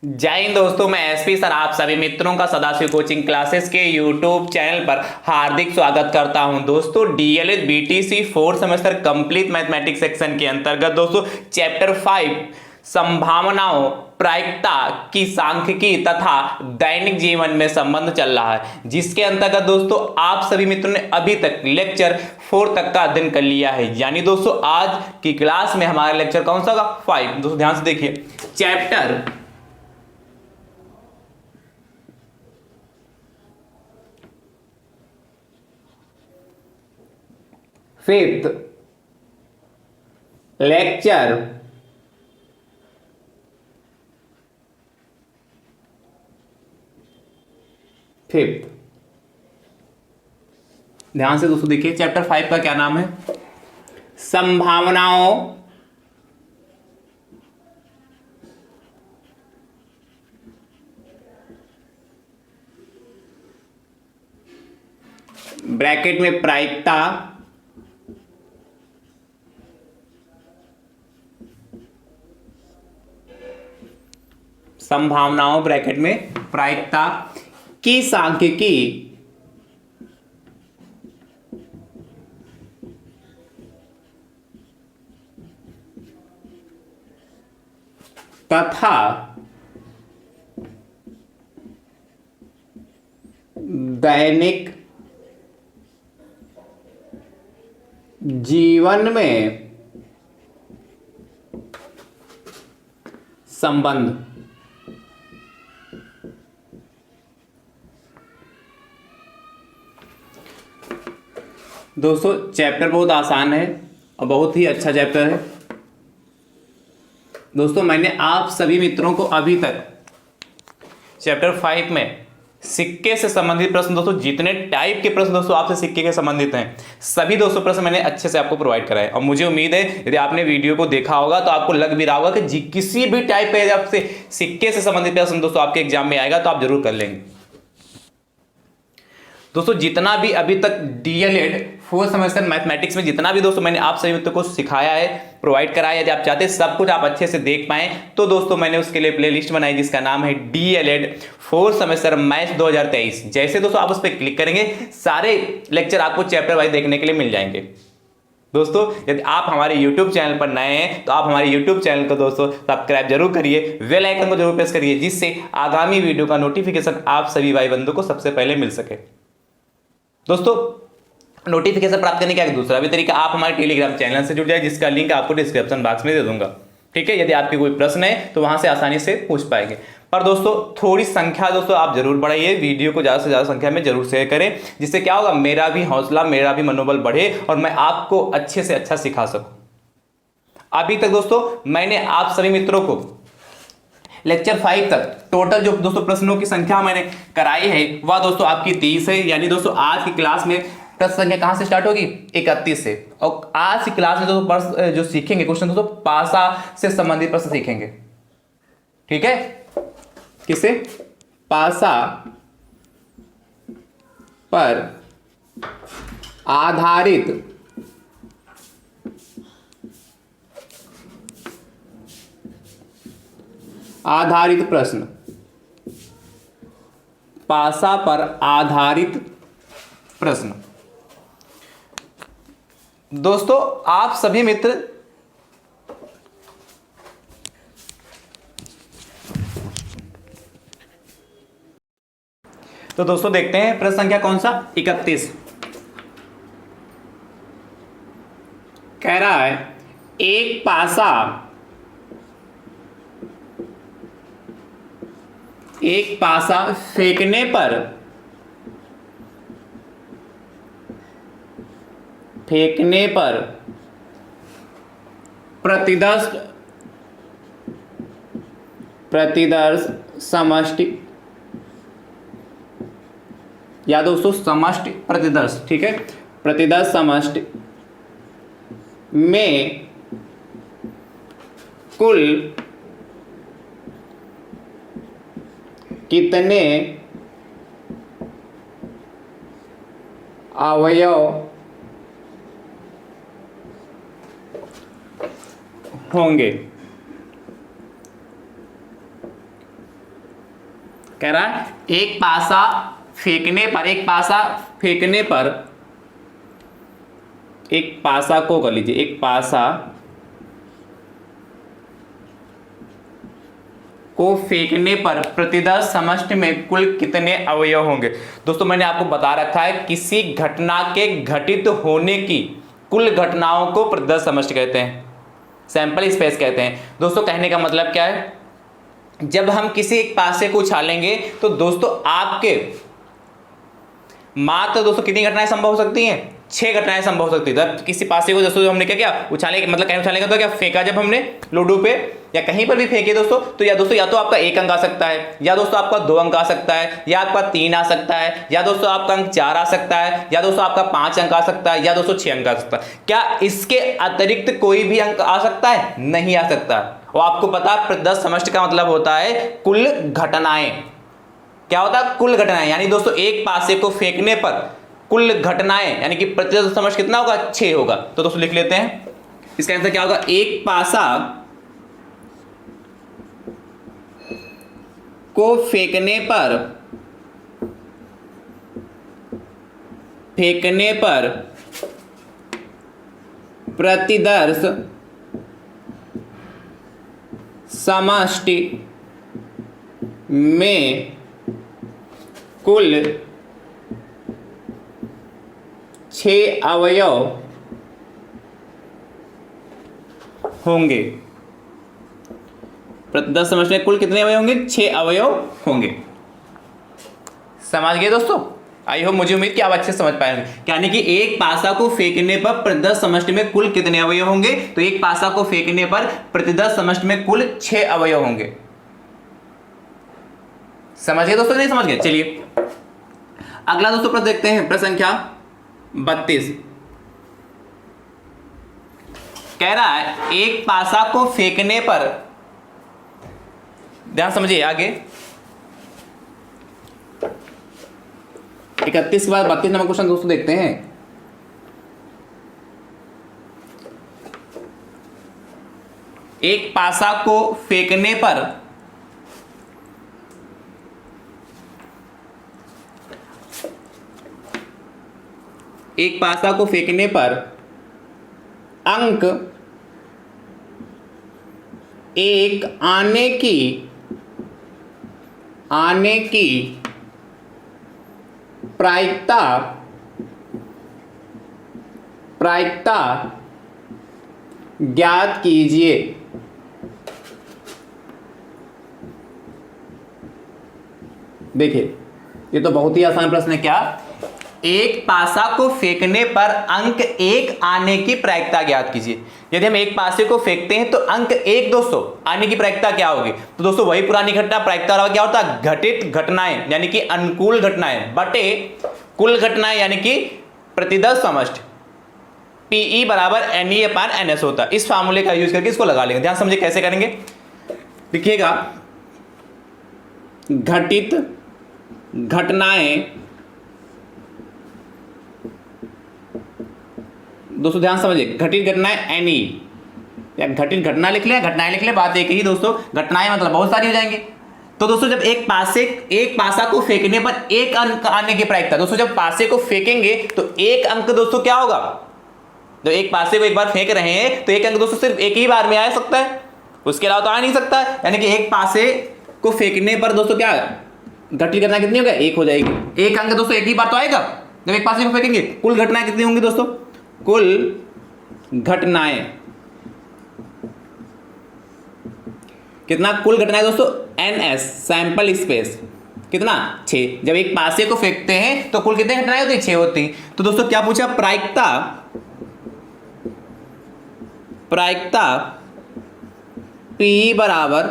जय हिंद दोस्तों, मैं एसपी सर आप सभी मित्रों का सदाशिव कोचिंग क्लासेस के यूट्यूब चैनल पर हार्दिक स्वागत करता हूं। दोस्तों DElEd BTC fourth semester complete mathematics section के अंतर्गत दोस्तों चैप्टर 5 संभावनाओं, प्रायिकता की सांख्यिकी तथा दैनिक जीवन में संबंध चल रहा है, जिसके अंतर्गत दोस्तों आप सभी मित्रों ने अभी तक लेक्चर 4 तक का अध्ययन कर लिया है। यानी दोस्तों आज की क्लास में हमारा लेक्चर कौन सा होगा? 5। दोस्तों ध्यान से देखिए, चैप्टर 5th लेक्चर फिफ्थ। ध्यान से दोस्तों देखिए, चैप्टर 5 का क्या नाम है? संभावनाओं, ब्रैकेट में प्रायिकता, संभावनाओं ब्रैकेट में प्रायिकता की सांख्यिकी तथा दैनिक जीवन में संबंध। दोस्तों चैप्टर बहुत आसान है और बहुत ही अच्छा चैप्टर है। दोस्तों मैंने आप सभी मित्रों को अभी तक चैप्टर 5 में सिक्के से संबंधित प्रश्न, दोस्तों जितने टाइप के प्रश्न दोस्तों आपसे सिक्के के संबंधित हैं, सभी दोस्तों प्रश्न मैंने अच्छे से आपको प्रोवाइड कराए। और मुझे उम्मीद है यदि आपने वीडियो को देखा होगा तो आपको लग भी रहा होगा कि किसी भी टाइप पे आपसे सिक्के से संबंधित प्रश्न दोस्तों आपके एग्जाम में आएगा तो आप जरूर कर लेंगे। दोस्तों जितना भी अभी तक डीएलएड फोर्थ सेमेस्टर मैथमेटिक्स में जितना भी दोस्तों मैंने आप सभी मित्रों को सिखाया है, प्रोवाइड कराया, यदि आप चाहते हैं सब कुछ आप अच्छे से देख पाएं तो दोस्तों मैंने उसके लिए प्लेलिस्ट बनाई जिसका नाम है डीएलएड फोर्थ सेमेस्टर मैथ्स 2023। जैसे दोस्तों आप उस पर क्लिक करेंगे सारे लेक्चर आपको चैप्टर वाइज देखने के लिए मिल जाएंगे। दोस्तों यदि आप हमारे YouTube चैनल पर नए हैं तो आप हमारे YouTube चैनल को दोस्तों सब्सक्राइब जरूर करिए, बेल आइकन को जरूर प्रेस करिए, जिससे आगामी वीडियो का नोटिफिकेशन आप सभी भाई बंधु को सबसे पहले मिल सके। दोस्तों नोटिफिकेशन प्राप्त करने का एक दूसरा भी तरीका, आप हमारे टेलीग्राम चैनल से जुड़ जाए जिसका लिंक आपको डिस्क्रिप्शन बॉक्स में दे दूंगा। ठीक है, यदि आपके कोई प्रश्न है तो वहां से आसानी से पूछ पाएंगे। पर दोस्तों थोड़ी संख्या दोस्तों आप जरूर बढ़ाइए, वीडियो को ज़्यादा से ज़्यादा संख्या में जरूर शेयर करें, जिससे क्या होगा मेरा भी हौसला, मेरा भी मनोबल बढ़े और मैं आपको अच्छे से अच्छा सिखा सकूं। अभी तक दोस्तों मैंने आप सभी मित्रों को लेक्चर 5 तक टोटल जो दोस्तों प्रश्नों की संख्या मैंने कराई है वह दोस्तों आपकी 30 है। यानी दोस्तों आज की क्लास में प्रश्न संख्या कहां से स्टार्ट होगी? 31 से। और आज की क्लास में दोस्तों जो सीखेंगे क्वेश्चन दोस्तों पासा से संबंधित प्रश्न सीखेंगे। ठीक है, किसे? पासा पर आधारित प्रश्न, पासा पर आधारित प्रश्न। दोस्तों आप सभी मित्र तो दोस्तों देखते हैं प्रश्न संख्या कौन सा? 31 कह रहा है एक पासा फेंकने पर प्रतिदर्श समष्टि या दोस्तों समष्टि प्रतिदर्श, ठीक है, प्रतिदर्श समष्टि में कुल कितने अवयव होंगे। कह रहा है एक पासा फेंकने पर, एक पासा फेंकने पर, एक पासा को कर लीजिए, एक पासा को फेंकने पर प्रतिदर समष्टि में कुल कितने अवयव होंगे। दोस्तों मैंने आपको बता रखा है किसी घटना के घटित होने की कुल घटनाओं को प्रतिदर समष्टि कहते हैं, सैंपल स्पेस कहते हैं। दोस्तों कहने का मतलब क्या है, जब हम किसी एक पासे को उछालेंगे तो दोस्तों आपके मात्र दोस्तों कितनी घटनाएं संभव हो सकती हैं, 6 घटनाएं संभव हो सकती है। जब किसी पासे को दोस्तों हमने क्या किया, उछाले, मतलब कहीं उछाले का तो क्या फेंका, जब हमने लूडो पे या कहीं पर भी फेंके दोस्तों, तो या तो आपका 1 अंक आ सकता है, या दोस्तों आपका 2 अंक आ सकता है, या आपका 3 आ सकता है, या दोस्तों आपका अंक 4 आ सकता है, या दोस्तों आपका 5 अंक आ सकता है, या दोस्तों 6 अंक आ सकता है। क्या इसके अतिरिक्त कोई भी अंक आ सकता है? नहीं आ सकता। और आपको पता है प्रतिदर समष्टि का मतलब होता है कुल घटनाएं। क्या होता है? कुल घटनाएं। यानी दोस्तों एक पासे को फेंकने पर कुल घटनाएं यानी कि प्रतिदर समष्टि कितना होगा? 6 होगा। तो दोस्तों लिख लेते हैं, इसका आंसर क्या होगा? एक पासा को फेंकने पर प्रतिदर्श समष्टि में कुल 6 अवयव होंगे। प्रतिदर्श समष्टि में कुल कितने अवयव होंगे? 6 अवयव होंगे। समझ गए दोस्तों? आई होप, मुझे उम्मीद कि आप अच्छे समझ पाएंगे। यानी कि एक पासा को फेंकने पर प्रतिदर्श समष्टि में कुल कितने अवयव होंगे? तो एक पासा को फेंकने पर प्रतिदर्श समष्टि में कुल 6 अवयव होंगे। समझ गए दोस्तों? नहीं समझ गए? चलिए अगला दोस्तों प्रश्न देखते हैं, प्रश्न संख्या 32। कह रहा है एक पासा को फेंकने पर, ध्यान समझिए आगे, 31 के बाद 32 नंबर क्वेश्चन दोस्तों देखते हैं। एक पासा को फेंकने पर अंक 1 आने की प्रायिकता ज्ञात कीजिए। देखिए ये तो बहुत ही आसान प्रश्न है। क्या? एक पासा को फेंकने पर अंक 1 आने की प्रायिकता ज्ञात कीजिए। यदि हम एक पासे को फेंकते हैं तो अंक 1 दोस्तों आने की प्रायिकता क्या होगी? तो दोस्तों वही पुरानी घटना, प्रायिकता और क्या होता है? घटित घटनाएं यानी कि अनुकूल घटनाएं बटे कुल घटनाएं यानी कि प्रतिदर्श समष्टि, PE बराबर NE/NS होता है। इस फार्मूले का यूज करके इसको लगा लेंगे। ध्यान समझिए कैसे करेंगे, लिखिएगा घटित घटनाएं, दोस्तों ध्यान समझिए, घटित घटनाएं NE, या घटित घटना लिख ले, घटनाएं लिख ले, बात एक ही दोस्तों। घटनाएं मतलब बहुत सारी हो जाएंगी। तो दोस्तों जब एक पासा को फेंकने पर 1 अंक आने की प्रायिकता, दोस्तों जब पासे को फेंकेंगे तो 1 अंक दोस्तों क्या होगा? जब एक पासे को एक बार फेंक रहे हैं तो 1 अंक दोस्तों सिर्फ एक ही बार में आ सकता है, उसके अलावा तो आ नहीं सकता। यानी कि एक पासे को फेंकने पर दोस्तों क्या घटित घटना कितनी होगी? 1 हो जाएगी। 1 अंक दोस्तों एक ही बार तो आएगा जब एक पासे को फेंकेंगे। कुल घटनाएं कितनी होंगी दोस्तों? कुल घटनाएं कितना? कुल घटनाएं दोस्तों NS, सैंपल स्पेस कितना? 6। जब एक पासे को फेंकते हैं तो कुल कितनी घटनाएं होती है? 6 होती। तो दोस्तों क्या पूछा? प्रायिकता P बराबर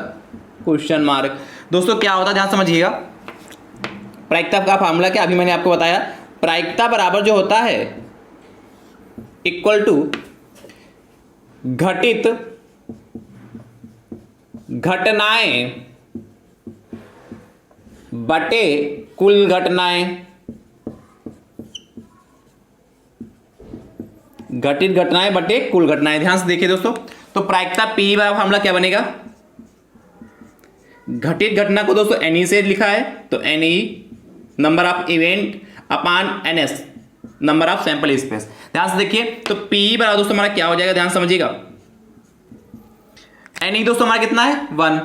क्वेश्चन मार्क। दोस्तों क्या होता है ध्यान समझिएगा, प्रायिकता का फार्मूला क्या अभी मैंने आपको बताया। प्रायिकता बराबर जो होता है इक्वल टू घटित घटनाएं बटे कुल घटनाएं। घटित घटनाएं बटे कुल घटनाएं। ध्यान से देखिए दोस्तों, तो प्रायिकता P वाला फार्मूला क्या बनेगा? घटित घटना को दोस्तों एनई से लिखा है, तो NE number of event upon NS number of sample space. ध्यान से देखिए, तो पी बराबर दोस्तों हमारा क्या हो जाएगा, ध्यान समझिएगा। एनई दोस्तों हमारा कितना है 1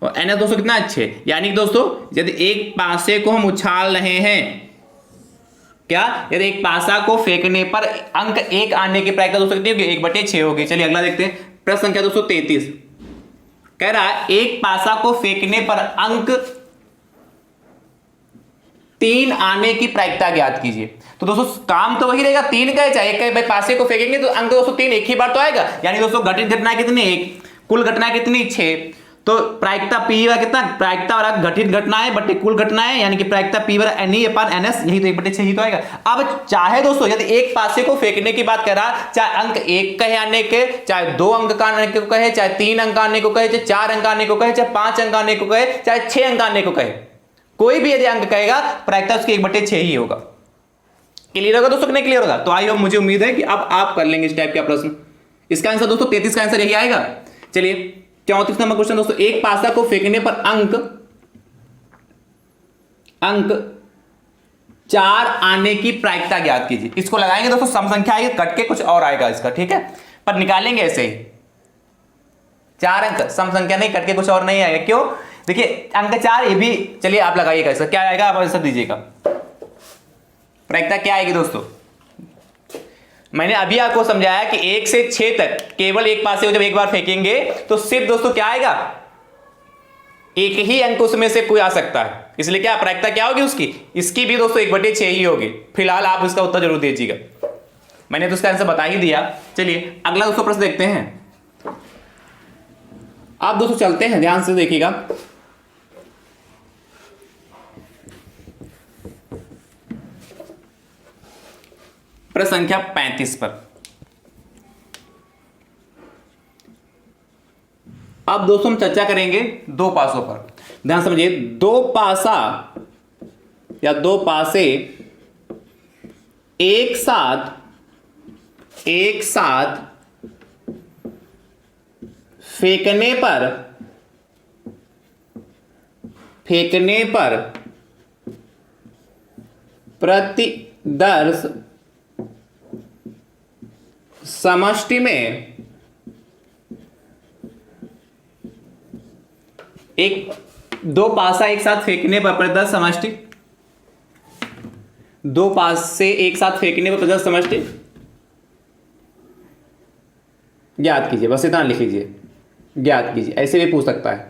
और एनएस दोस्तों कितना है 6। यानी कि दोस्तों यदि एक पासे को हम उछाल रहे हैं, क्या यदि एक पासा को फेंकने पर अंक 1 आने की प्रायिकता दोस्तों कितनी होगी 1/6 होगी। चलिए अगला देखते हैं, प्रश्न संख्या दोस्तों 33 कह रहा है एक पासा को फेंकने पर अंक 3 आने की प्रायिकता ज्ञात कीजिए। तो दोस्तों काम तो वही रहेगा, 3 का चाहे एक भाई पासे को फेंकेंगे तो अंक दोस्तों 3 एक ही बार तो आएगा। यानी दोस्तों घटित घटना कितनी 1, कुल घटना कितनी 6, तो प्रायिकता पी वाला कितना, प्रायिकता वाला घटित घटना है बटे कुल घटना है, यानी कि प्रायिकता पी वाला एनई अपान एनएस, यही तो 1/6 ही तो आएगा। अब चाहे दोस्तों यदि एक पासे को फेंकने की बात कर रहा, चाहे अंक 1 कहे आने के, चाहे 2 अंक का आने को कहे, चाहे 3 अंक आने को कहे, चाहे 4 अंक आने को कहे, चाहे 5 अंक आने को कहे, चाहे 6 अंक आने को कहे, कोई भी यदि अंक कहेगा प्रायिकता उसकी 1/6 ही होगा। क्लियर होगा दोस्तों कि नहीं क्लियर होगा? तो आई होप, मुझे उम्मीद है कि अब आप कर लेंगे इस टाइप का प्रश्न। इसका आंसर दोस्तों 33 का आंसर यही आएगा। चलिए 34 नंबर क्वेश्चन दोस्तों, एक पासा को फेंकने पर अंक 4 आने की प्रायिकता ज्ञात कीजिए। इसको लगाएंगे दोस्तों, सम संख्या आएगी, कट के कुछ और आएगा इसका, ठीक है, पर निकालेंगे ऐसे ही 4 अंक, सम संख्या नहीं, कट के कुछ और नहीं आएगा। क्यों? देखिए अंक 4 ये भी, चलिए आप लगाइएगा इसका क्या आएगा, आप आंसर दीजिएगा। प्रायिकता क्या आएगी दोस्तों? मैंने अभी आपको समझाया कि 1 से 6 तक केवल एक पासे को जब एक बार फेंकेंगे तो सिर्फ दोस्तों क्या आएगा, एक ही अंक उसमें से कोई आ सकता है, इसलिए क्या प्रायिकता क्या होगी उसकी, इसकी भी दोस्तों 1/6 ही होगी। फिलहाल आप इसका उत्तर जरूर दीजिएगा, मैंने तो इसका आंसर बता ही दिया। चलिए अगला दोस्तों प्रश्न देखते हैं। आप दोस्तों चलते हैं, ध्यान से देखिएगा। प्रश्न संख्या 35 पर अब दोस्तों हम चर्चा करेंगे 2 पासों पर। ध्यान समझिए, 2 पासा या 2 पासे एक साथ फेंकने पर प्रतिदर्श समष्टि में एक 2 पासा एक साथ फेंकने पर प्रतिदर्श समष्टि, 2 पासे एक साथ फेंकने पर प्रतिदर्श समष्टि ज्ञात कीजिए। बस इतना लिख लीजिए, ज्ञात कीजिए, ऐसे भी पूछ सकता है।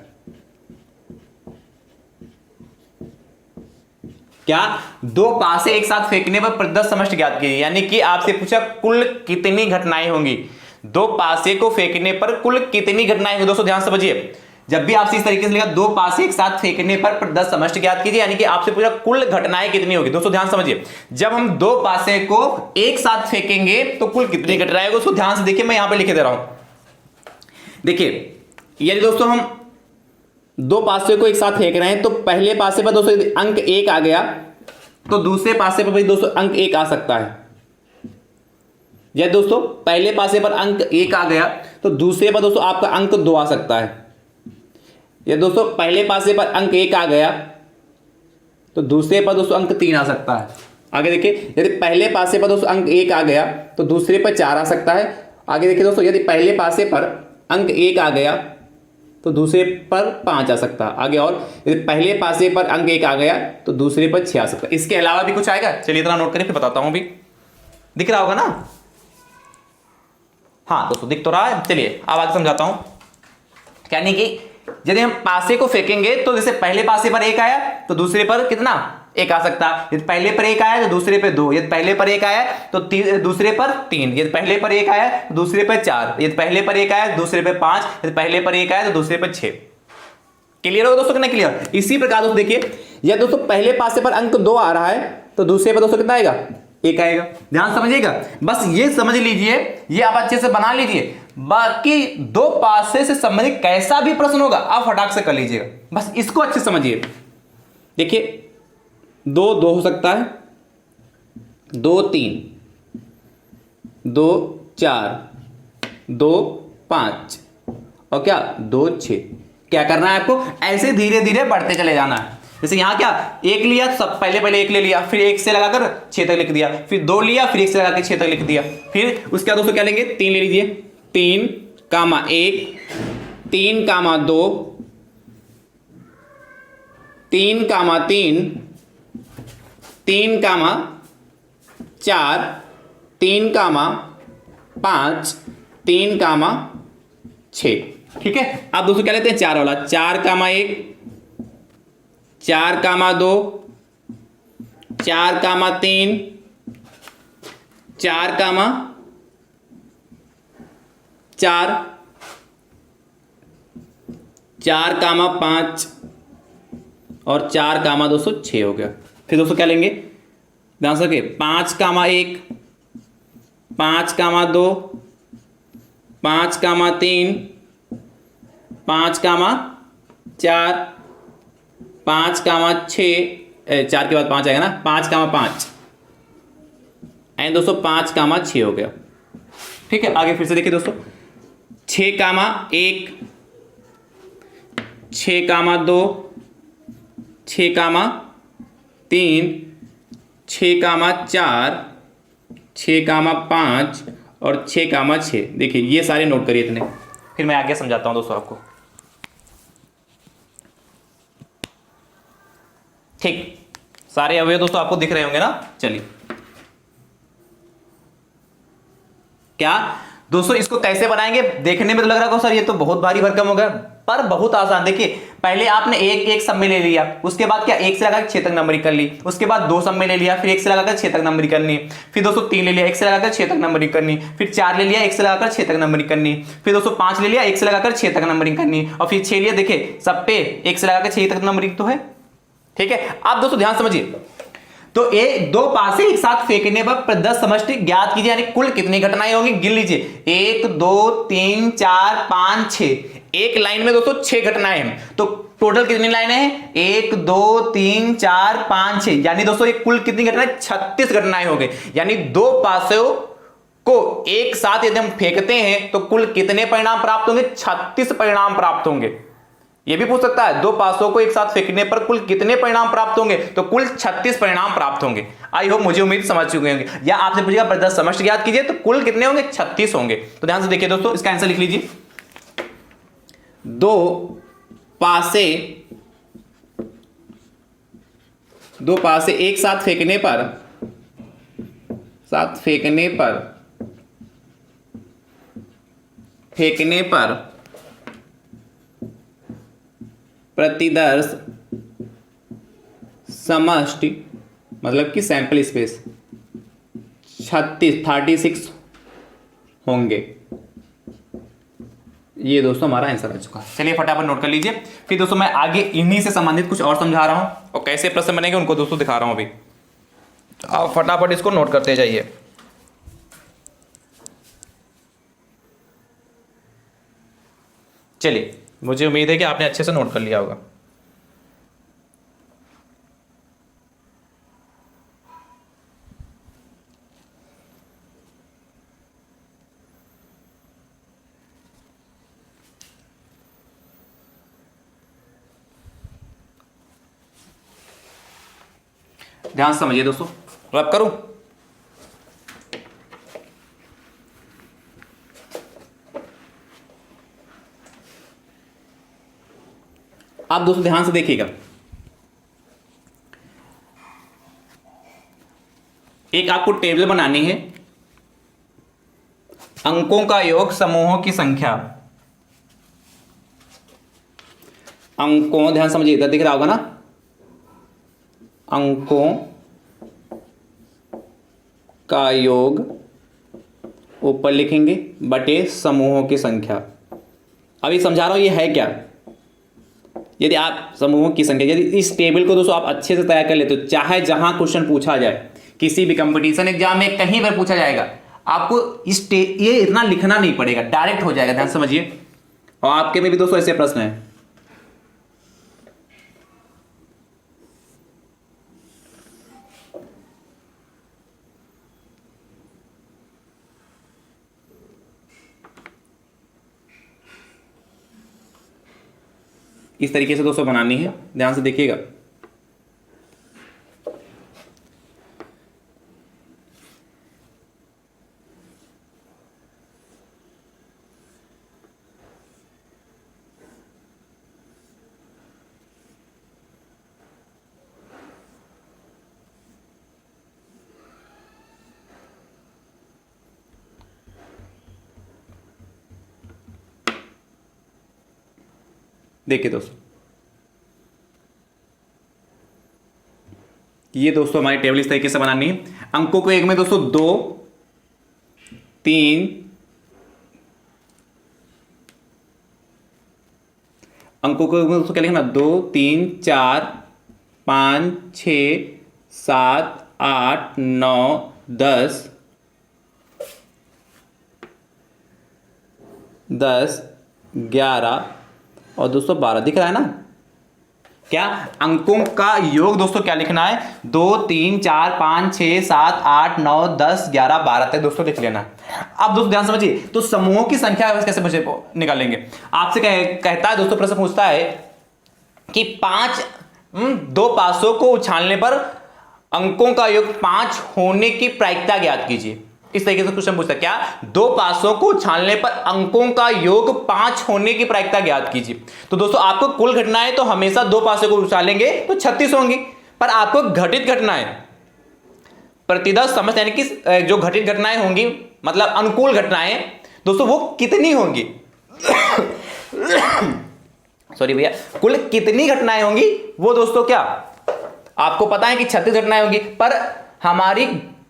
क्या 2 पासे एक साथ फेंकने पर प्रतिदर्श समष्टि ज्ञात कीजिए, यानी कि आपसे पूछा कुल कितनी घटनाएं होंगी, 2 पासे को फेंकने पर कुल कितनी घटनाएं होंगी। दोस्तों ध्यान समझिए, जब भी आपसे इस तरीके से लिखा 2 पासे एक साथ फेंकने पर प्रतिदर्श समष्टि ज्ञात कीजिए, यानी कि आपसे पूछा कुल घटनाएं कितनी होगी। दोस्तों ध्यान समझिए, जब हम 2 पासे को एक साथ फेंकेंगे तो कुल कितनी घटनाएं होगी, उसको ध्यान से देखिए, मैं यहां पर लिख दे रहा हूं। देखिए यदि दोस्तों हम 2 पासे को एक साथ फेंक रहे हैं तो पहले पासे पर दोस्तों यदि अंक 1 आ गया तो दूसरे पासे पर भी दोस्तों अंक 1 आ सकता है। यदि दोस्तों पहले पासे पर अंक 1 आ गया तो दूसरे पर दोस्तों आपका अंक 2 आ सकता है। यदि दोस्तों पहले पासे पर अंक 1 आ गया तो दूसरे पर दोस्तों अंक 3 आ सकता है। आगे देखिए, यदि पहले पासे पर दोस्तों अंक 1 आ गया तो दूसरे पर 4 आ सकता है। आगे देखिए दोस्तों, यदि पहले पासे पर अंक 1 आ गया तो दूसरे पर 5 आ सकता है। आगे और यदि पहले पासे पर अंक 1 आ गया तो दूसरे पर 6 आ सकता है। इसके अलावा भी कुछ आएगा, चलिए इतना नोट करिए फिर बताता हूं। भी दिख रहा होगा ना? हाँ दोस्तों दिख तो रहा है। चलिए अब आगे समझाता हूं। यानी कि यदि हम पासे को फेंकेंगे तो जैसे पहले पासे पर 1 आया तो दूसरे पर कितना 1 आ सकता है। यदि पहले पर 1 आया तो दूसरे पे 2, यदि पहले पर 1 आया तो दूसरे पर 3, यदि पहले पर 1 आया तो दूसरे पर 4, यदि पहले पर 1 आया तो दूसरे पर 5, यदि पहले पर 1 आया तो दूसरे पर 6। क्लियर होगा दोस्तों कि नहीं क्लियर? इसी प्रकार दोस्तों देखिए, यदि दोस्तों पहले पासे पर अंक 2 आ रहा है तो दूसरे पर दोस्तों कितना आएगा, 1 आएगा। ध्यान समझिएगा, बस ये समझ लीजिए, ये आप अच्छे से बना लीजिए। बाकी 2 पासे से संबंधित कैसा भी प्रश्न होगा आप फटाक से कर लीजिएगा, बस इसको अच्छे से समझिए। देखिए 2 2 हो सकता है, 2 3, 2 4, 2 5 और क्या 2 6। क्या करना है आपको, ऐसे धीरे धीरे बढ़ते चले जाना है। जैसे यहाँ क्या एक लिया, सब पहले एक ले लिया, फिर एक से लगाकर 6 तक लिख दिया, फिर 2 लिया, फिर एक से लगाकर 6 तक लिख दिया, फिर उसके बाद दोस्तों क्या लेंगे, 3 ले लीजिए, 3 कामा 1, 3 कामा 2, 3 कामा 3, 3 कामा 4, 3 कामा 5, 3 कामा 6। ठीक है, अब दोस्तों क्या लेते हैं, 4 वाला, 4 कामा 1, 4 कामा 2, 4 कामा 3, 4 कामा 4, 4 कामा 5 और 4 कामा दोस्तों 6 हो गया। फिर दोस्तों क्या लेंगे, ध्यान से रखिए, 5 कामा 1, 5 कामा 2, 5 कामा 3, 5 कामा 4, 5 कामा 6, 4 के बाद 5 आएगा ना, 5 कामा 5 एंड दोस्तों 5 कामा 6 हो गया। ठीक है, आगे फिर से देखिए दोस्तों, 6 कामा 1, 6 कामा 2, 6 कामा 3, 6 कामा 4, 6 कामा 5 और 6 कामा 6। देखिए ये सारे नोट करिए इतने, फिर मैं आगे समझाता हूं दोस्तों आपको। ठीक, सारे अवयव दोस्तों आपको दिख रहे होंगे ना। चलिए, क्या दोस्तों इसको कैसे बनाएंगे, देखने में तो लग रहा है सर ये तो बहुत भारी भरकम हो गया, पर बहुत आसान। देखिए पहले आपने एक सब में ले लिया, उसके बाद क्या 1 से लगाकर 6 तक नंबरिंग कर ली, उसके बाद 2 सब में ले लिया, फिर 1 से लगाकर 6 तक नंबरिंग करनी, फिर दोस्तों 3 ले लिया, 1 से लगाकर 6 तक नंबरिंग करनी, फिर 4 ले लिया, 1 से लगाकर 6 तक नंबरिंग करनी, फिर दोस्तों 5 ले लिया, 1 से लगाकर 6 तक नंबरिंग करनी, और फिर 6 लिया। देखिए सब पे 1 से लगाकर 6 तक नंबरिंग तो है। ठीक है, आप दोस्तों ध्यान समझिए, तो दो पासे एक साथ फेंकने पर प्रदत्त समष्टि ज्ञात कीजिए, यानी कुल कितनी घटनाएं होंगी गिन लीजिए, 1 2 3 4 5 6। एक लाइन में दोस्तों 6 घटनाएं हैं, तो टोटल कितनी लाइनें हैं, 1 2 3 4 5 6, यानी दोस्तों ये कुल कितनी घटनाएं, 36 घटनाएं हो गई। यानी दो पासों को एक साथ यदि हम फेंकते हैं तो कुल कितने परिणाम प्राप्त होंगे, 36 परिणाम प्राप्त होंगे। यह भी पूछ सकता है, दो पासों को एक साथ फेंकने पर कुल कितने परिणाम प्राप्त होंगे, तो कुल 36 परिणाम प्राप्त होंगे। आई होप मुझे उम्मीद समझ चुके होंगे। या आपसे पूछेगा प्रदत्त समष्टि ज्ञात कीजिए, तो कुल कितने होंगे, 36 होंगे। तो ध्यान से देखिए दोस्तों, इसका आंसर लिख लीजिए, दो पासे एक साथ फेंकने पर प्रतिदर्श समष्टि मतलब कि सैंपल स्पेस 36 होंगे। ये दोस्तों हमारा आंसर आ चुका है। चलिए फटाफट नोट कर लीजिए। फिर दोस्तों मैं आगे इन्हीं से संबंधित कुछ और समझा रहा हूं और कैसे प्रश्न बनेंगे उनको दोस्तों दिखा रहा हूं अभी। आप फटाफट इसको नोट करते जाइए। चलिए, मुझे उम्मीद है कि आपने अच्छे से नोट कर लिया होगा। ध्यान से समझिए दोस्तों, रब करूं, आप दोस्तों ध्यान से देखिएगा। एक आपको टेबल बनानी है, अंकों का योग समूहों की संख्या, अंकों, ध्यान समझिए, इधर दिख रहा होगा ना, अंकों का योग ऊपर लिखेंगे बटे समूहों की संख्या। अभी समझा रहा हूं ये है क्या। यदि आप समूहों की संख्या, यदि इस टेबल को दोस्तों आप अच्छे से तैयार कर लेते हो, चाहे जहां क्वेश्चन पूछा जाए, किसी भी कंपटीशन एग्जाम में कहीं पर पूछा जाएगा, आपको ये इतना लिखना नहीं पड़ेगा, डायरेक्ट हो जाएगा। ध्यान समझिए, और आपके में भी दोस्तों ऐसे प्रश्न है। इस तरीके से दोस्तों बनानी है, ध्यान से देखिएगा। देखिए दोस्तों, ये दोस्तों हमारी टेबल इस तरीके से बनानी है। अंकों को एक में दोस्तों 2 3, अंकों को दोस्तों क्या लिखना, 2 3 4 5 6 7 8 9 10 10 11 और दोस्तों 12 दिख रहा है ना। क्या अंकों का योग दोस्तों क्या लिखना है, 2 3 4 5 6 7 8 9 10 11 12 तक दोस्तों लिख लेना। अब दोस्तों ध्यान समझिए, तो समूहों की संख्या कैसे मुझे निकालेंगे। आपसे कहता है दोस्तों, प्रश्न पूछता है कि 2 पासों को उछालने पर अंकों का योग 5 होने की प्रायिकता ज्ञात कीजिए। इस तरीके से क्वेश्चन पूछता है, क्या 2 पासों को उछालने पर अंकों का योग 5 होने की प्रायिकता ज्ञात कीजिए। तो दोस्तों आपको कुल घटनाएं तो हमेशा 2 पासों को उछालेंगे तो 36 होंगी, पर आपको घटित घटनाएं प्रतिदश समस्त यानी कि जो घटित घटनाएं होंगी, मतलब अनुकूल घटनाएं दोस्तों, वो कितनी होंगी सॉरी भैया, कुल कितनी घटनाएं होंगी वो दोस्तों क्या आपको पता है कि 36 घटनाएं होंगी, पर हमारी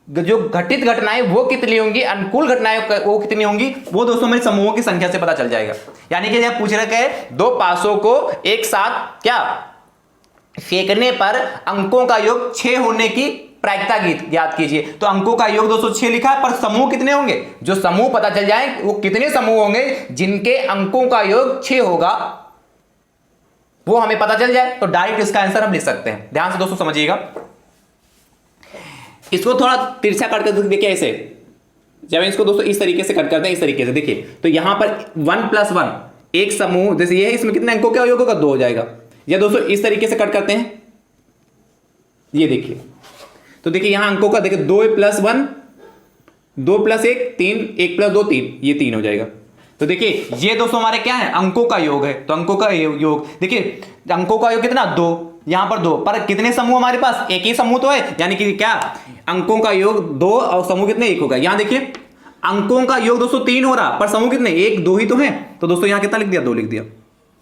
जो घटित घटनाएं वो कितनी होंगी, अनुकूल घटनाएं वो कितनी होंगी, वो दोस्तों हमें समूहों की संख्या से पता चल जाएगा। यानी कि जब पूछ रखा है 2 पासों को एक साथ क्या फेंकने पर अंकों का योग 6 होने की प्रायिकता ज्ञात कीजिए। तो अंकों का योग दोस्तों 6 लिखा है, पर समूह कितने होंगे, जो समूह पता चल जाए वो कितने समूह होंगे जिनके अंकों का योग 6 होगा, वो हमें पता चल जाए तो डायरेक्ट इसका आंसर हम लिख सकते हैं। ध्यान से दोस्तों समझिएगा, इसको थोड़ा तिरछा कट कर देखिए। ऐसे जब इसको दोस्तों इस तरीके से कट करते हैं, इस तरीके से देखिए, तो यहां पर 1 + 1 एक समूह जैसे ये है, इसमें कितने अंकों का योग होगा, 2 हो जाएगा। या दोस्तों इस तरीके से कट करते हैं, ये देखिए, तो देखिए यहां अंकों का देखिए 2 + 1 2 + 1 3 1 + 2 3, ये 3 हो जाएगा। तो देखिए ये दोस्तों हमारे क्या है, अंकों का योग है। तो अंकों का योग देखिए, अंकों का योग कितना, 2, यहां पर 2, पर कितने समूह हमारे पास, एक ही समूह तो है, यानी कि क्या अंकों का योग 2 और समूह कितने, 1 होगा। यहां देखिए अंकों का योग दोस्तों 3 हो रहा, पर समूह कितने, 1 2 ही तो है। तो दोस्तों यहां कितना लिख दिया, 2 लिख दिया।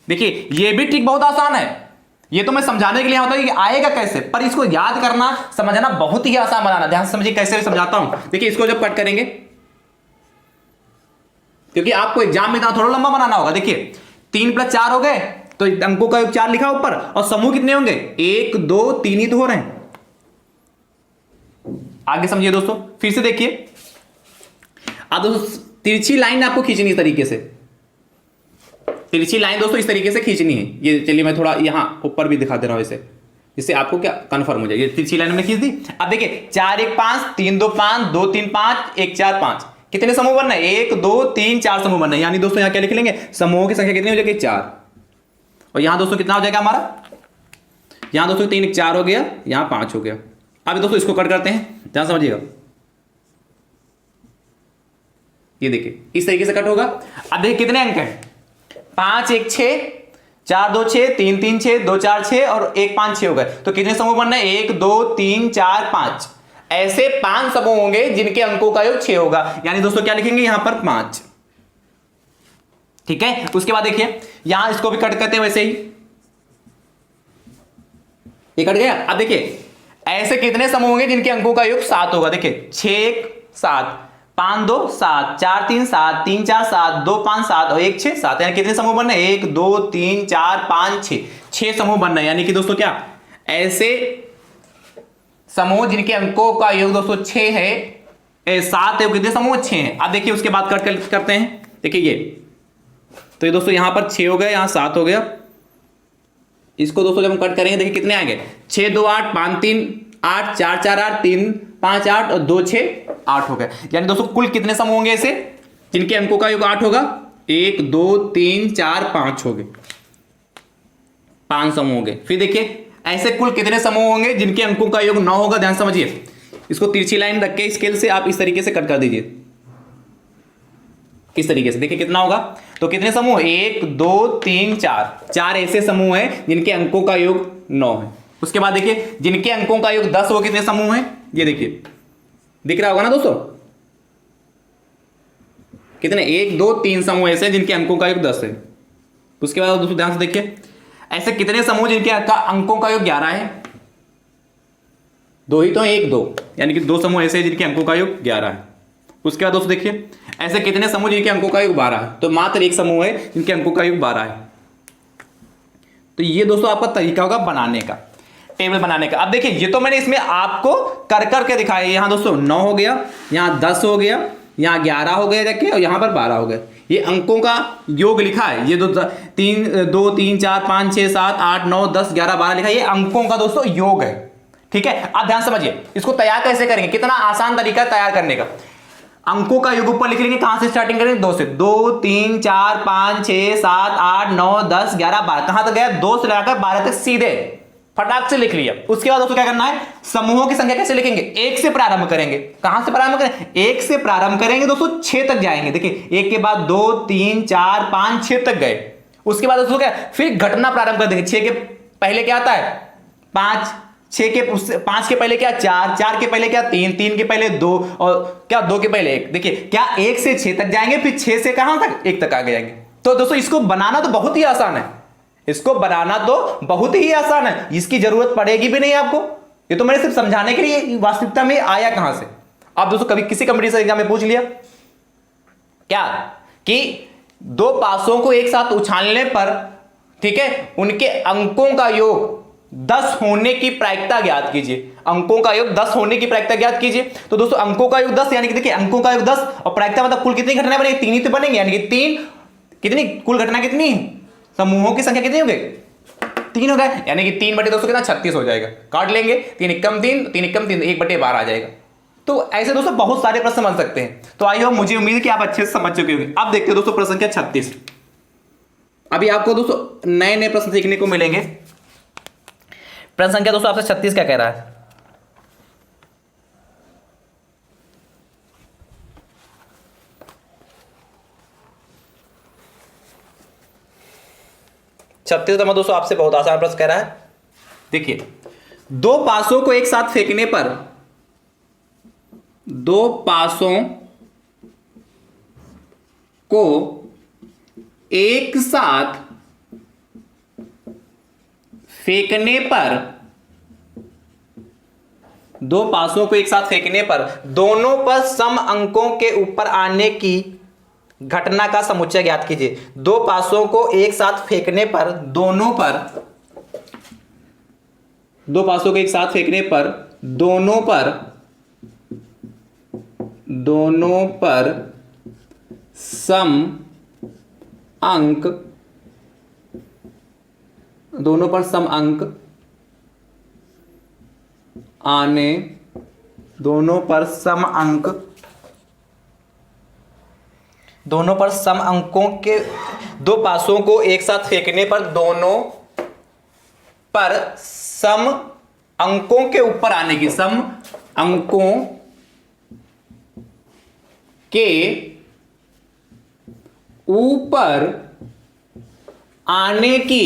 देखिए ये भी ट्रिक बहुत आसान है, ये तो मैं समझाने के लिए होता है कि आएगा कैसे, पर इसको याद करना समझना बहुत ही आसान बनाना। ध्यान से समझिए कैसे समझाता हूं। देखिए इसको जब कट करेंगे, क्योंकि आपको एग्जाम में थोड़ा लंबा बनाना होगा। देखिए 3 + 4 हो गए, तो अंकों का योग 4 लिखा ऊपर, और समूह कितने होंगे, 1 2 3 ही तो हो रहे हैं। आगे समझिए दोस्तों, फिर से देखिए। अब दोस्तों तिरछी लाइन आपको खींचनी इस तरीके से, तिरछी लाइन दोस्तों इस तरीके से खींचनी है। ये चलिए मैं थोड़ा यहां ऊपर भी दिखा दे रहा हूं इसे, जिससे आपको क्या कंफर्म हो जाए। ये तिरछी लाइन हमने खींच दी। अब देखिए 4 1 5 3 2 5 2 3 5 1 4 5, कितने समूह बनना है, 1 2 3 4 समूह बनना है। यानी दोस्तों यहां क्या लिख लेंगे, समूहों की संख्या कितनी हो जाएगी, 4। और यहां दोस्तों कितना हो जाएगा हमारा, यहां दोस्तों 3 1 4 हो गया, यहां 5 हो गया। अब दोस्तों इसको कट करते हैं, ध्यान समझिएगा। ये देखिए इस तरीके से कट होगा। अब देखिए कितने अंक हैं, 5 1 6 4 2 6 3 3 6 2 4 6 और 1 5 6 हो गए। तो कितने समूह बनना है, 1 2 3 4 5, ऐसे 5 समूह होंगे जिनके अंकों का योग 6 होगा। यानी दोस्तों क्या लिखेंगे यहां पर 5, ठीक है। उसके बाद देखिए यहां इसको भी कट करते हैं वैसे ही, ये कट गया। अब देखिए ऐसे कितने समूह होंगे जिनके अंकों का योग 7 होगा। देखिए 6 1 7 5 2 7 4 3 7 3 4 7 2 5 7 और 1 6 7, यानी कितने समूह बनना है, 1 2 3 4 5 6, 6 समूह बनना है। यानी कि दोस्तों क्या ऐसे समूह जिनके अंकों का योग दोस्तों 6 है, 7 है, कितने समूह 6 हैं। अब देखिए उसके बाद कट करते हैं। देखिए ये तो ये दोस्तों यहां पर 6 हो गया, यहां 7 हो गया। इसको दोस्तों जब हम कट करेंगे देखिए कितने आएंगे, 6 2 8 5 3 8 4 4 8 3 5 8 और 2 6 8 हो गए। यानी दोस्तों कुल कितने समूह होंगे ऐसे जिनके अंकों का योग 8 होगा, 1 2 3 4 5 हो गए। 5 समूह होंगे। फिर देखिए ऐसे कुल कितने समूह होंगे जिनके अंकों का योग 9 होगा। ध्यान समझिए, इसको तिरछी लाइन रख के स्केल से आप इस तरीके से कट कर दीजिए। किस तरीके से, देखिए कितना होगा। तो कितने समूह, 1 2 3 4 ऐसे समूह हैं जिनके अंकों का योग 9 है। उसके बाद देखिए जिनके अंकों का योग 10 हो, कितने समूह हैं, ये देखिए दिख रहा होगा ना दोस्तों, कितने, 1 2 3 समूह ऐसे जिनके अंकों का योग 10 है। उसके बाद दोस्तों ध्यान से देखिए ऐसे कितने समूह जिनके अंकों का योग 11 है। 2 ही तो 1 2, यानी कि 2 समूह ऐसे जिनके अंकों का योग 11 है। उसके बाद दोस्तों देखिए ऐसे कितने समूह जिनके अंकों का योग 12 है। तो मात्र एक समूह है जिनके अंकों का योग 12 है। तो ये दोस्तों आपका तरीका होगा बनाने का, टेबल बनाने का। अब देखिए ये तो मैंने इसमें आपको कर करके दिखाया। यहां दोस्तों 9 हो गया, यहां 10 हो गया, यहां 11 हो गया जाके, और यहां पर 12 हो गया। ये अंकों का योग लिखा है, ये 2 3 4 5 6 7 8 9 10 11 12 लिखा है, ये अंकों का दोस्तों योग है। ठीक है, आप ध्यान समझिए इसको तैयार कैसे करेंगे, कितना आसान तरीका तैयार करने का। अंकों का योग ऊपर लिख लेंगे, कहां से स्टार्टिंग करेंगे, 2 से। 2 3 4 5 6 7 8 9 10 11 12, कहां तक गया, 2 से लगाकर 12 तक सीधे फटाक से लिख लिया। उसके बाद दोस्तों क्या करना है, समूहों की संख्या कैसे लिखेंगे, 1 से प्रारंभ करेंगे। कहां से प्रारंभ करें, 1 से प्रारंभ करेंगे दोस्तों, 6 तक जाएंगे। देखिए 1 के बाद 2 3 4 5 6 तक गए। उसके बाद दोस्तों क्या, फिर घटना प्रारंभ कर देंगे। 6 के पहले क्या आता है, 5, 6 के 5 के पहले क्या, 4, 4 के पहले क्या, 3, 3 के पहले 2, और क्या 2 के पहले 1। देखिए क्या 1 से 6 तक जाएंगे, फिर 6 से कहां तक, 1 तक आगे जाएंगे। तो दोस्तों इसको बनाना तो बहुत ही आसान है, इसको बनाना तो बहुत ही आसान है, इसकी जरूरत पड़ेगी भी नहीं आपको। ये तो मैंने सिर्फ समझाने के लिए, वास्तविकता में आया कहां से। आप दोस्तों कभी किसी कंपटीशन एग्जाम में पूछ लिया क्या कि 2 पासों को एक साथ उछालने पर, ठीक है, उनके अंकों का योग 10 होने की प्रायिकता ज्ञात कीजिए। अंकों का योग 10 होने की प्रायिकता ज्ञात कीजिए। तो दोस्तों अंकों का योग 10, यानी कि देखिए अंकों का योग 10 और प्रायिकता मतलब कुल कितनी घटनाएं बनेंगी, 3 ही तो बनेंगे, यानी कि 3 कितनी, कुल घटना कितनी है, समूहों की संख्या कितनी हो गई, 3 हो गए, यानी कि 3 बटे दोस्तों कितना, 36 हो जाएगा। काट लेंगे, 3 एकम 3, 3 एकम 3, 1 बटे 12 आ जाएगा। तो ऐसे दोस्तों बहुत सारे प्रश्न बन सकते हैं। तो आई होप, मुझे उम्मीद है कि आप अच्छे से समझ चुके होंगे। अब देखते हैं दोस्तों प्रश्न संख्या 36। अभी आपको दोस्तों नए नए प्रश्न सीखने को मिलेंगे। प्रश्न संख्या दोस्तों आपसे 36 क्या कह रहा है, छत्तीस नंबर दोस्तों आपसे बहुत आसान प्रश्न कह रहा है। देखिए 2 पासों को एक साथ फेंकने पर, 2 पासों को एक साथ फेंकने पर, 2 पासों को एक साथ फेंकने पर दोनों पर सम अंकों के ऊपर आने की घटना का समुच्चय ज्ञात कीजिए। 2 पासों को एक साथ फेंकने पर, दोनों पर, 2 पासों को एक साथ फेंकने पर दोनों पर सम अंक, दोनों पर सम अंक आने, दोनों पर सम अंक, दोनों पर सम अंकों के, 2 पासों को एक साथ फेंकने पर दोनों पर सम अंकों के ऊपर आने की, सम अंकों के ऊपर आने की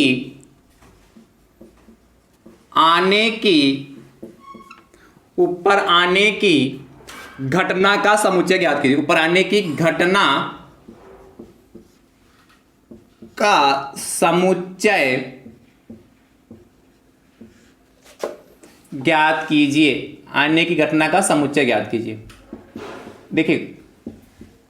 ऊपर आने की घटना का समुच्चय ज्ञात कीजिए। ऊपर आने की घटना का समुच्चय ज्ञात कीजिए। आने की घटना का समुच्चय ज्ञात कीजिए। देखिए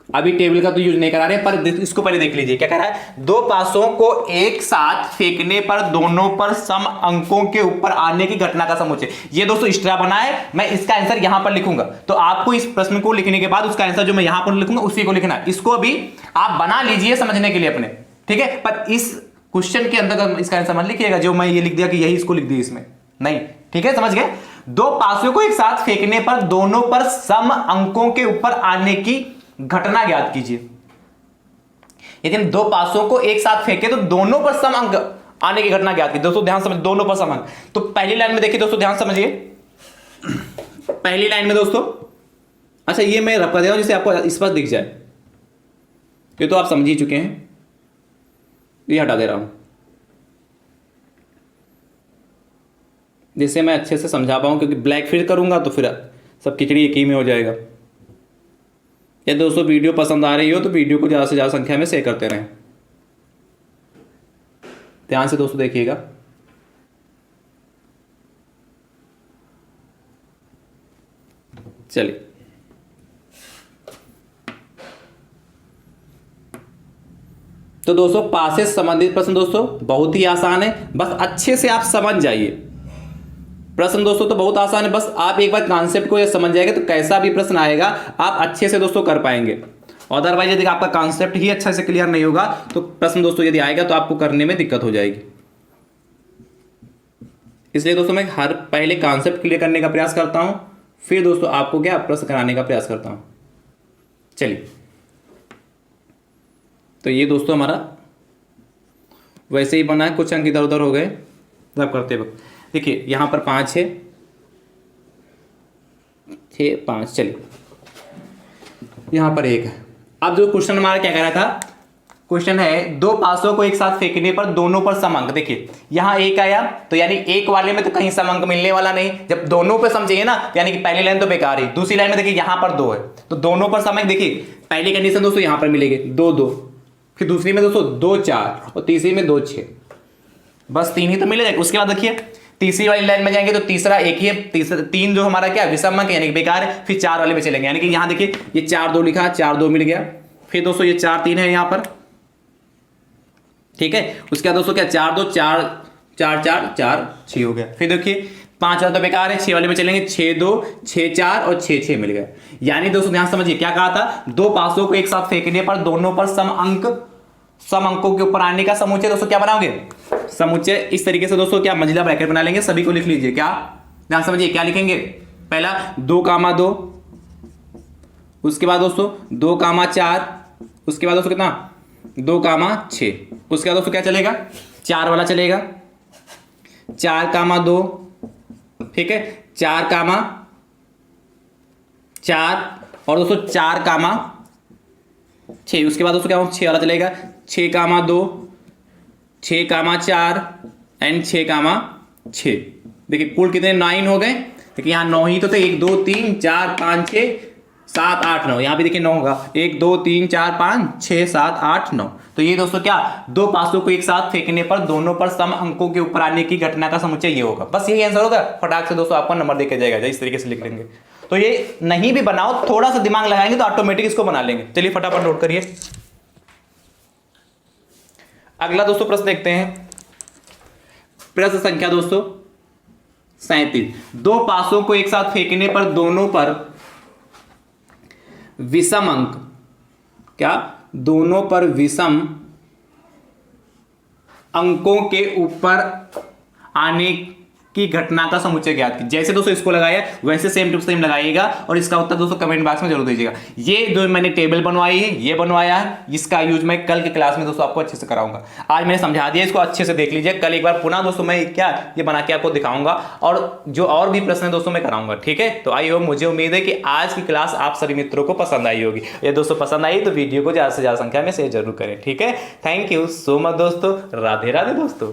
अभी टेबल का तो यूज नहीं करा रहे, पर इसको पहले देख लीजिए क्या कह रहा है। 2 पासों को एक साथ फेंकने पर दोनों पर सम अंकों के ऊपर आने की घटना का समुच्चय। ये दोस्तों एक्स्ट्रा बना है, मैं इसका आंसर यहां पर लिखूंगा। तो आपको इस प्रश्न को लिखने के बाद उसका आंसर जो मैं यहां पर लिखूंगा उसी को लिखना है। इसको भी आप बना लीजिए समझने के लिए अपने, ठीक है। पर इस क्वेश्चन के अंदर इसका आंसर मत लिखिएगा जो मैं ये लिख दिया कि यही इसको लिख दिया इसमें, नहीं, ठीक है, समझ गए। 2 पासों को एक साथ फेंकने पर दोनों पर सम अंकों के ऊपर आने की घटना ज्ञात कीजिए। यदि हम 2 पासों को एक साथ फेंके तो दोनों पर सम अंक आने की घटना ज्ञात की। दोस्तों ध्यान समझ, दोनों पर सम अंक। तो पहली लाइन में देखिए दोस्तों, ध्यान समझिए, पहली लाइन में दोस्तों, अच्छा ये मैं रख दे रहा हूं जिससे आपको स्पष्ट दिख जाए, ये तो आप समझ ही चुके हैं, ये हटा दे रहा हूं जिससे मैं अच्छे से समझा पाऊं, क्योंकि ब्लैक फिल करूंगा तो फिर सब खिचड़ी एक ही में हो जाएगा। यदि दोस्तों वीडियो पसंद आ रही हो तो वीडियो को ज़्यादा से ज़्यादा संख्या में शेयर करते रहें। ध्यान से दोस्तों देखिएगा। चलिए तो दोस्तों पास से संबंधित प्रश्न दोस्तों बहुत ही आसान है, बस अच्छे से आप समझ जाइए। प्रश्न दोस्तों तो बहुत आसान है, बस आप एक बार कॉन्सेप्ट को ये समझ जाएंगे तो कैसा भी प्रश्न आएगा आप अच्छे से दोस्तों कर पाएंगे। अदरवाइज यदि आपका कॉन्सेप्ट ही अच्छा से क्लियर नहीं होगा तो प्रश्न दोस्तों यदि आएगा तो आपको करने में दिक्कत हो जाएगी। इसलिए दोस्तों मैं हर पहले कॉन्सेप्ट क्लियर करने का प्रयास करता हूं, फिर दोस्तों आपको क्या प्रश्न कराने का प्रयास करता हूं। चलिए तो ये दोस्तों हमारा वैसे ही बना है, कुछ अंक इधर उधर हो गए सब करते वक्त। देखिए यहां पर 5 है, 6 5, चलिए यहां पर 1 है। अब जो क्वेश्चन हमारा क्या कह रहा था, क्वेश्चन है दो पासों को एक साथ फेंकने पर दोनों पर सम अंक। देखिए यहां 1 आया तो यानी एक वाले में तो कहीं सम अंक मिलने वाला नहीं, जब दोनों पे सम चाहिए ना, यानी कि पहली लाइन तो बेकार ही। दूसरी लाइन में देखिए यहां पर 2 है तो दोनों पर सम अंक। देखिए पहली कंडीशन दोस्तों यहां पर मिलेगी 2 2, फिर दूसरी में दोस्तों 2 4 और तीसरी में 2 6, बस 3 ही तो मिलेगा। उसके बाद देखिए तीसरी वाली लाइन में जाएंगे तो तीसरा 1 ही है, तीसरा 3 जो हमारा क्या विषम अंक यानी कि बेकार है। फिर 4 वाले में चलेंगे, यानी कि यहां देखिए ये 4 2 लिखा, 4 2 मिल गया। फिर दोस्तों ये 4 3 है यहां पर, ठीक है। उसके बाद दोस्तों क्या 4 2 4 4 4 4 6 हो गया। फिर देखिए 5 वाला तो बेकार है, 6 वाले में चलेंगे, 6 2 6 4 और 6 6 मिल गया। यानी दोस्तों ध्यान समझिए क्या कहा था, दो पासों को एक साथ फेंकने पर दोनों पर सम अंकों के ऊपर आने का समुच्चय दोस्तों क्या बनाओगे, समुच्चय इस तरीके से दोस्तों क्या मंजिला ब्रैकेट बना लेंगे। सभी को लिख लीजिए, क्या ध्यान समझिए क्या लिखेंगे, पहला 2 2, उसके बाद दोस्तों 2 4, उसके बाद दोस्तों कितना 2 6, उसके बाद दोस्तों क्या चलेगा 4 वाला चलेगा, 4 2, ठीक है 4 4 और दोस्तों 4 6, उसके बाद दोस्तों क्या 6 वाला चलेगा, 6 2, 6 4 एंड 6 6। देखिए कुल कितने 9 हो गए। देखिए यहाँ 9 ही तो थे, 1 2 3 4 5 6 7 8 9, यहाँ भी देखिए 9 होगा, 1 2 3 4 5 6 7 8 9। तो ये दोस्तों क्या दो पासों को एक साथ फेंकने पर दोनों पर सम अंकों के ऊपर आने की घटना का समुच्चय ये होगा। बस यही आंसर होगा। फटाक से दोस्तों आपका नंबर देके जाएगा, इस तरीके से लिख लेंगे। तो ये नहीं भी बनाओ, थोड़ा सा दिमाग लगाएंगे तो ऑटोमेटिक इसको बना लेंगे। चलिए फटाफट नोट करिए। अगला दोस्तों प्रश्न देखते हैं, प्रश्न संख्या दोस्तों 37। दो पासों को एक साथ फेंकने पर दोनों पर विषम अंक, क्या दोनों पर विषम अंकों के ऊपर आने की घटना का समुच्चय ज्ञात की। जैसे दोस्तों इसको लगाया वैसे सेम टू सेम लगाइएगा और इसका उत्तर दोस्तों कमेंट बॉक्स में जरूर दीजिएगा। ये जो मैंने टेबल बनवाई है ये बनवाया है, इसका यूज मैं कल की क्लास में दोस्तों आपको अच्छे से कराऊंगा। आज मैंने समझा दिया, इसको अच्छे से देख लीजिए। कल एक बार पुनः दोस्तों मैं क्या ये बना के आपको दिखाऊंगा और जो और भी प्रश्न दोस्तों मैं कराऊंगा, ठीक है। तो आई होप, मुझे उम्मीद है कि आज की क्लास आप सभी मित्रों को पसंद आई होगी। ये दोस्तों पसंद आई तो वीडियो को ज्यादा से ज्यादा संख्या में शेयर जरूर करें, ठीक है। थैंक यू सो मच दोस्तों, राधे राधे दोस्तों।